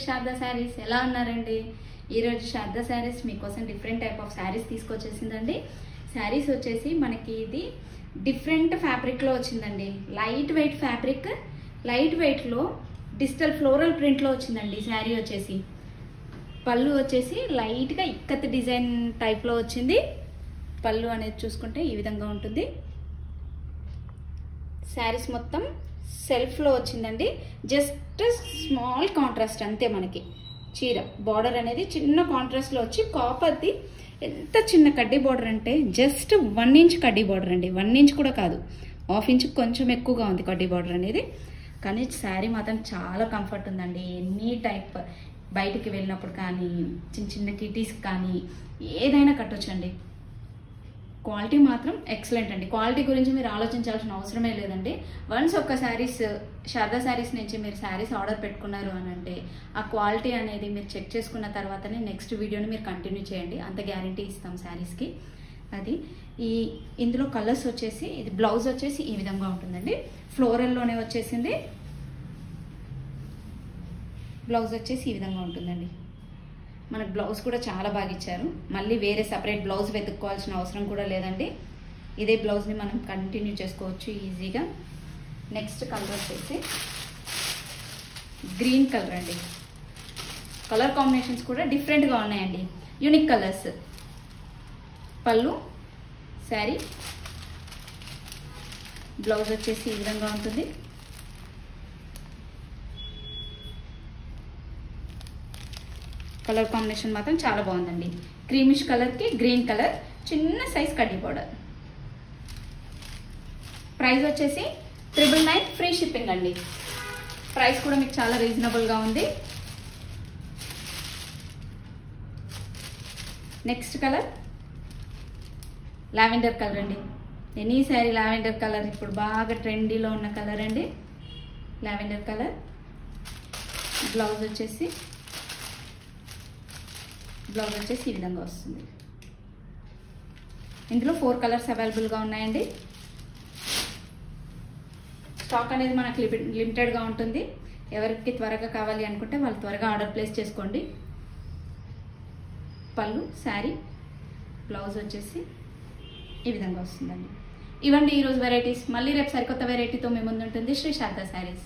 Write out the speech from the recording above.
శారదా శారీస్. ఎలా ఉన్నారండి? ఈరోజు శారదా శారీస్ మీకోసం డిఫరెంట్ టైప్ ఆఫ్ శారీస్ తీసుకొచ్చేసిందండి. శారీస్ వచ్చేసి మనకి ఇది డిఫరెంట్ ఫ్యాబ్రిక్లో వచ్చిందండి. లైట్ వెయిట్ ఫ్యాబ్రిక్, లైట్ వెయిట్లో డిజిటల్ ఫ్లోరల్ ప్రింట్లో వచ్చిందండి. శారీ వచ్చేసి పళ్ళు వచ్చేసి లైట్గా ఇక్కత్ డిజైన్ టైప్లో వచ్చింది. పళ్ళు అనేది చూసుకుంటే ఈ విధంగా ఉంటుంది. శారీస్ మొత్తం సెల్ఫ్లో వచ్చిందండి. జస్ట్ స్మాల్ కాంట్రాస్ట్ అంతే. మనకి చీర బార్డర్ అనేది చిన్న కాంట్రాస్ట్లో వచ్చి కాపర్ది ఎంత చిన్న కడ్డీ బార్డర్ అంటే జస్ట్ 1 ఇంచ్ కడ్డీ బార్డర్ అండి. 1 ఇంచ్ కూడా కాదు, 1/2 ఇంచ్ కొంచెం ఎక్కువగా ఉంది కడ్డీ బార్డర్ అనేది. కానీ శారీ మాత్రం చాలా కంఫర్ట్ ఉందండి. ఎనీ టైప్ బయటికి వెళ్ళినప్పుడు కానీ చిన్న చిన్న కిటీస్కి కానీ ఏదైనా కట్టొచ్చండి. క్వాలిటీ మాత్రం ఎక్సలెంట్ అండి. క్వాలిటీ గురించి మీరు ఆలోచించాల్సిన అవసరమే లేదండి. వన్స్ ఒక్క శారీస్ శారదా శారీస్ నుంచి మీరు శారీస్ ఆర్డర్ పెట్టుకున్నారు అని అంటే ఆ క్వాలిటీ అనేది మీరు చెక్ చేసుకున్న తర్వాతనే నెక్స్ట్ వీడియోని మీరు కంటిన్యూ చేయండి. అంత గ్యారంటీ ఇస్తాం శారీస్కి. అది ఇందులో కలర్స్ వచ్చేసి ఇది బ్లౌజ్ వచ్చేసి ఈ విధంగా ఉంటుందండి. ఫ్లోరల్లోనే వచ్చేసింది. బ్లౌజ్ వచ్చేసి ఈ విధంగా ఉంటుందండి. మనకు బ్లౌజ్ కూడా చాలా బాగా ఇచ్చారు. మళ్ళీ వేరే సపరేట్ బ్లౌజ్ వెతుక్కోవాల్సిన అవసరం కూడా లేదండి. ఇదే బ్లౌజ్ని మనం కంటిన్యూ చేసుకోవచ్చు ఈజీగా. నెక్స్ట్ కలర్ వచ్చేసి గ్రీన్ కలర్ అండి. కలర్ కాంబినేషన్స్ కూడా డిఫరెంట్గా ఉన్నాయండి. Unique colours. పళ్ళు, శారీ, బ్లౌజ్ వచ్చేసి ఈ విధంగా ఉంటుంది. కలర్ కాంబినేషన్ మాత్రం చాలా బాగుందండి. క్రీమిష్ కలర్కి గ్రీన్ కలర్, చిన్న సైజ్ కడ్డీ బార్డర్. ప్రైస్ వచ్చేసి 999 ఫ్రీ షిప్పింగ్ అండి. ప్రైస్ కూడా మీకు చాలా రీజనబుల్గా ఉంది. నెక్స్ట్ కలర్ లావెండర్ కలర్ అండి. ఎనీ శారీ లావెండర్ కలర్ ఇప్పుడు బాగా ట్రెండీలో ఉన్న కలర్ అండి. Lavender colour. బ్లౌజ్ వచ్చేసి ఈ విధంగా వస్తుంది. ఇందులో 4 కలర్స్ అవైలబుల్గా ఉన్నాయండి. స్టాక్ అనేది మనకు లిమిటెడ్గా ఉంటుంది. ఎవరికి త్వరగా కావాలి అనుకుంటే వాళ్ళు త్వరగా ఆర్డర్ ప్లేస్ చేసుకోండి. పళ్ళు, శారీ, బ్లౌజ్ వచ్చేసి ఈ విధంగా వస్తుందండి. ఇవండి ఈరోజు వెరైటీస్. మళ్ళీ రేపు సరికొత్త వెరైటీతో మీ ముందు ఉంటుంది శ్రీ శారదా శారీస్.